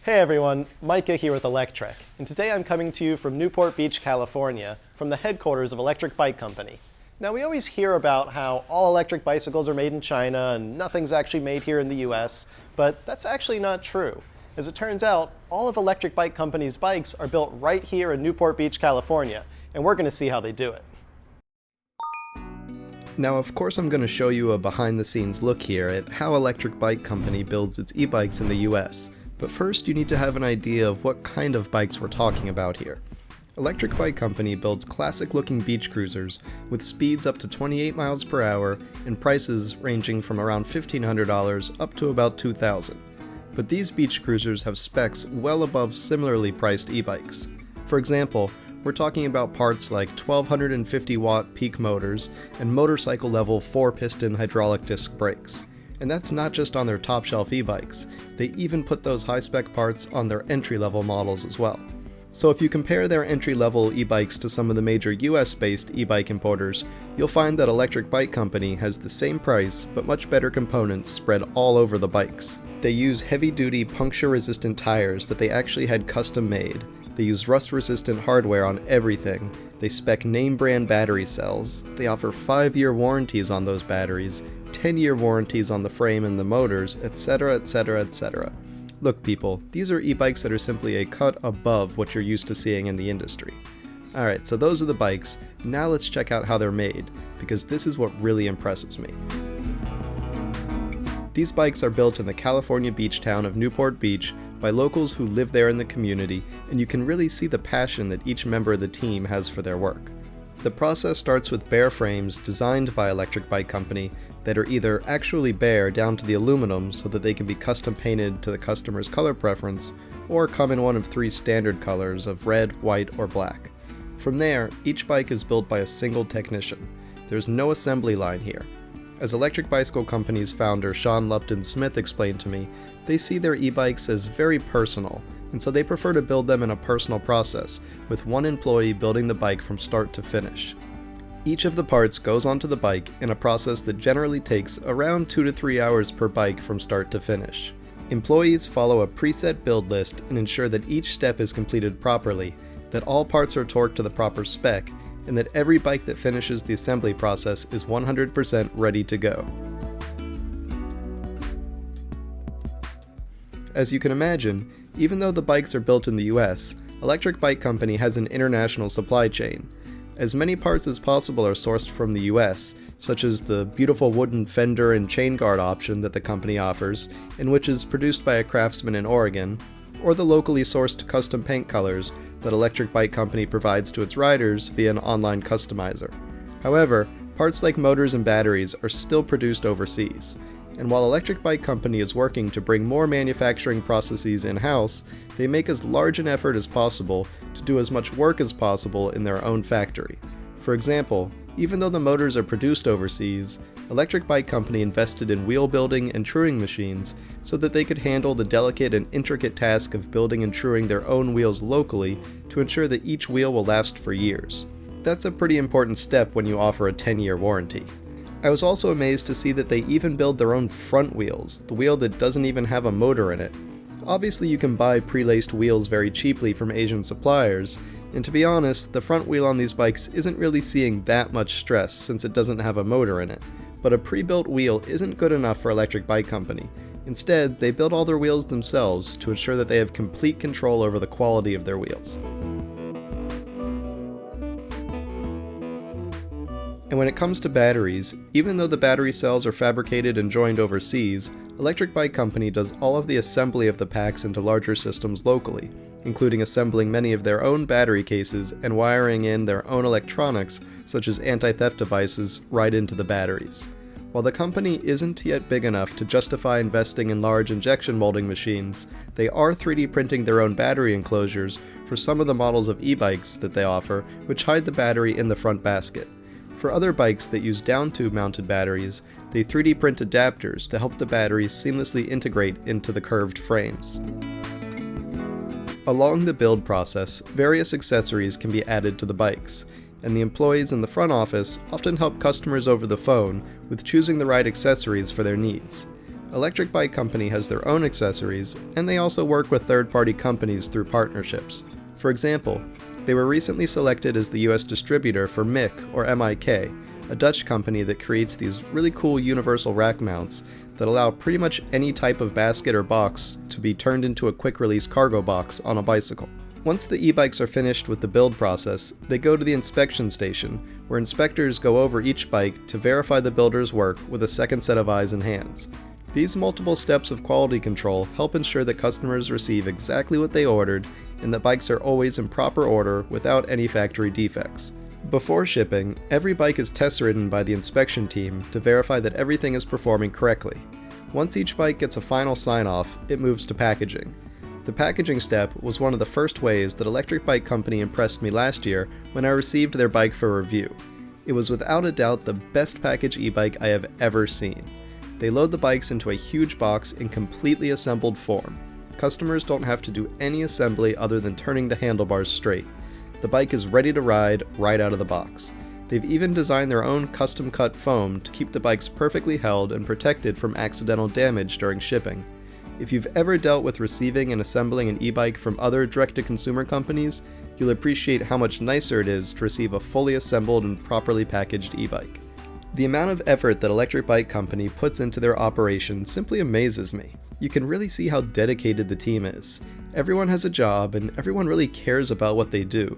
Hey everyone, Micah here with Electrek, and today I'm coming to you from Newport Beach, California, from the headquarters of Electric Bike Company. Now we always hear about how all electric bicycles are made in China and nothing's actually made here in the US, but that's actually not true. As it turns out, all of Electric Bike Company's bikes are built right here in Newport Beach, California, and we're going to see how they do it. Now, of course, I'm going to show you a behind-the-scenes look here at how Electric Bike Company builds its e-bikes in the US. But first, you need to have an idea of what kind of bikes we're talking about here. Electric Bike Company builds classic-looking beach cruisers with speeds up to 28 miles per hour and prices ranging from around $1,500 up to about $2,000. But these beach cruisers have specs well above similarly priced e-bikes. For example, we're talking about parts like 1250-watt peak motors and motorcycle-level 4-piston hydraulic disc brakes. And that's not just on their top-shelf e-bikes, they even put those high-spec parts on their entry-level models as well. So if you compare their entry-level e-bikes to some of the major US-based e-bike importers, you'll find that Electric Bike Company has the same price but much better components spread all over the bikes. They use heavy-duty puncture-resistant tires that they actually had custom-made. They use rust-resistant hardware on everything. They spec name-brand battery cells. They offer 5-year warranties on those batteries, 10-year warranties on the frame and the motors, etc, etc, etc. Look people, these are e-bikes that are simply a cut above what you're used to seeing in the industry. Alright, so those are the bikes. Now let's check out how they're made, because this is what really impresses me. These bikes are built in the California beach town of Newport Beach by locals who live there in the community, and you can really see the passion that each member of the team has for their work. The process starts with bare frames designed by Electric Bike Company that are either actually bare down to the aluminum so that they can be custom painted to the customer's color preference, or come in one of 3 standard colors of red, white, or black. From there, each bike is built by a single technician. There's no assembly line here. As Electric Bicycle Company's founder Sean Lupton Smith explained to me, they see their e-bikes as very personal, and so they prefer to build them in a personal process, with one employee building the bike from start to finish. Each of the parts goes onto the bike in a process that generally takes around 2 to 3 hours per bike from start to finish. Employees follow a preset build list and ensure that each step is completed properly, that all parts are torqued to the proper spec, and that every bike that finishes the assembly process is 100% ready to go. As you can imagine, even though the bikes are built in the US, Electric Bike Company has an international supply chain. As many parts as possible are sourced from the US, such as the beautiful wooden fender and chain guard option that the company offers, and which is produced by a craftsman in Oregon, or the locally sourced custom paint colors that Electric Bike Company provides to its riders via an online customizer. However, parts like motors and batteries are still produced overseas. And while Electric Bike Company is working to bring more manufacturing processes in-house, they make as large an effort as possible to do as much work as possible in their own factory. For example, even though the motors are produced overseas, Electric Bike Company invested in wheel building and truing machines so that they could handle the delicate and intricate task of building and truing their own wheels locally to ensure that each wheel will last for years. That's a pretty important step when you offer a 10-year warranty. I was also amazed to see that they even build their own front wheels, the wheel that doesn't even have a motor in it. Obviously you can buy pre-laced wheels very cheaply from Asian suppliers, and to be honest, the front wheel on these bikes isn't really seeing that much stress since it doesn't have a motor in it. But a pre-built wheel isn't good enough for Electric Bike Company. Instead, they build all their wheels themselves to ensure that they have complete control over the quality of their wheels. And when it comes to batteries, even though the battery cells are fabricated and joined overseas, Electric Bike Company does all of the assembly of the packs into larger systems locally, including assembling many of their own battery cases and wiring in their own electronics, such as anti-theft devices, right into the batteries. While the company isn't yet big enough to justify investing in large injection molding machines, they are 3D printing their own battery enclosures for some of the models of e-bikes that they offer, which hide the battery in the front basket. For other bikes that use down-tube mounted batteries, they 3D print adapters to help the batteries seamlessly integrate into the curved frames. Along the build process, various accessories can be added to the bikes, and the employees in the front office often help customers over the phone with choosing the right accessories for their needs. Electrek Bike Company has their own accessories, and they also work with third-party companies through partnerships. For example, they were recently selected as the US distributor for MIK, or MIK, a Dutch company that creates these really cool universal rack mounts that allow pretty much any type of basket or box to be turned into a quick-release cargo box on a bicycle. Once the e-bikes are finished with the build process, they go to the inspection station, where inspectors go over each bike to verify the builder's work with a second set of eyes and hands. These multiple steps of quality control help ensure that customers receive exactly what they ordered and that bikes are always in proper order without any factory defects. Before shipping, every bike is test ridden by the inspection team to verify that everything is performing correctly. Once each bike gets a final sign-off, it moves to packaging. The packaging step was one of the first ways that Electrek Bike Company impressed me last year when I received their bike for review. It was without a doubt the best packaged e-bike I have ever seen. They load the bikes into a huge box in completely assembled form. Customers don't have to do any assembly other than turning the handlebars straight. The bike is ready to ride right out of the box. They've even designed their own custom-cut foam to keep the bikes perfectly held and protected from accidental damage during shipping. If you've ever dealt with receiving and assembling an e-bike from other direct-to-consumer companies, you'll appreciate how much nicer it is to receive a fully assembled and properly packaged e-bike. The amount of effort that Electrek Bike Company puts into their operation simply amazes me. You can really see how dedicated the team is. Everyone has a job, and everyone really cares about what they do.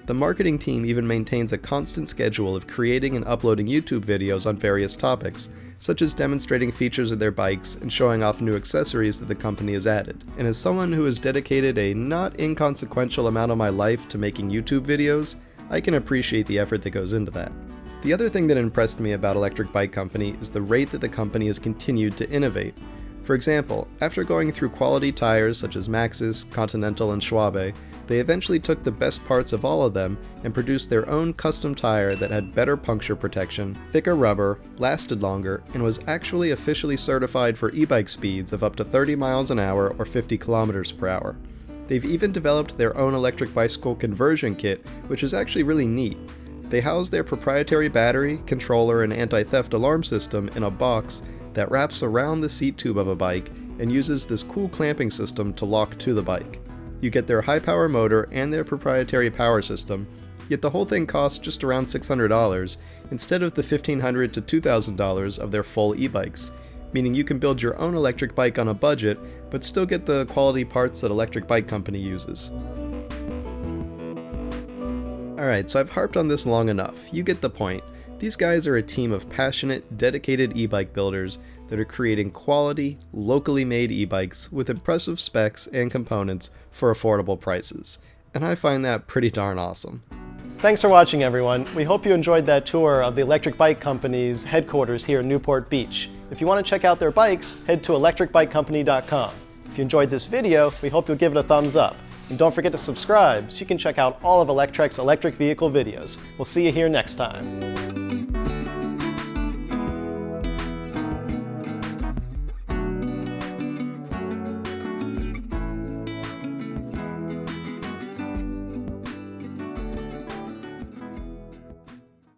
The marketing team even maintains a constant schedule of creating and uploading YouTube videos on various topics, such as demonstrating features of their bikes and showing off new accessories that the company has added. And as someone who has dedicated a not inconsequential amount of my life to making YouTube videos, I can appreciate the effort that goes into that. The other thing that impressed me about Electrek Bike Company is the rate that the company has continued to innovate. For example, after going through quality tires such as Maxxis, Continental, and Schwabe, they eventually took the best parts of all of them and produced their own custom tire that had better puncture protection, thicker rubber, lasted longer, and was actually officially certified for e-bike speeds of up to 30 miles an hour or 50 kilometers per hour. They've even developed their own electric bicycle conversion kit, which is actually really neat. They house their proprietary battery, controller, and anti-theft alarm system in a box that wraps around the seat tube of a bike and uses this cool clamping system to lock to the bike. You get their high-power motor and their proprietary power system, yet the whole thing costs just around $600 instead of the $1,500 to $2,000 of their full e-bikes, meaning you can build your own electric bike on a budget but still get the quality parts that Electrek Bike Company uses. Alright, so I've harped on this long enough. You get the point. These guys are a team of passionate, dedicated e-bike builders that are creating quality, locally made e-bikes with impressive specs and components for affordable prices. And I find that pretty darn awesome. Thanks for watching, everyone. We hope you enjoyed that tour of the Electrek Bike Company's headquarters here in Newport Beach. If you want to check out their bikes, head to electrekbikecompany.com. If you enjoyed this video, we hope you'll give it a thumbs up. And don't forget to subscribe so you can check out all of Electrek's electric vehicle videos. We'll see you here next time.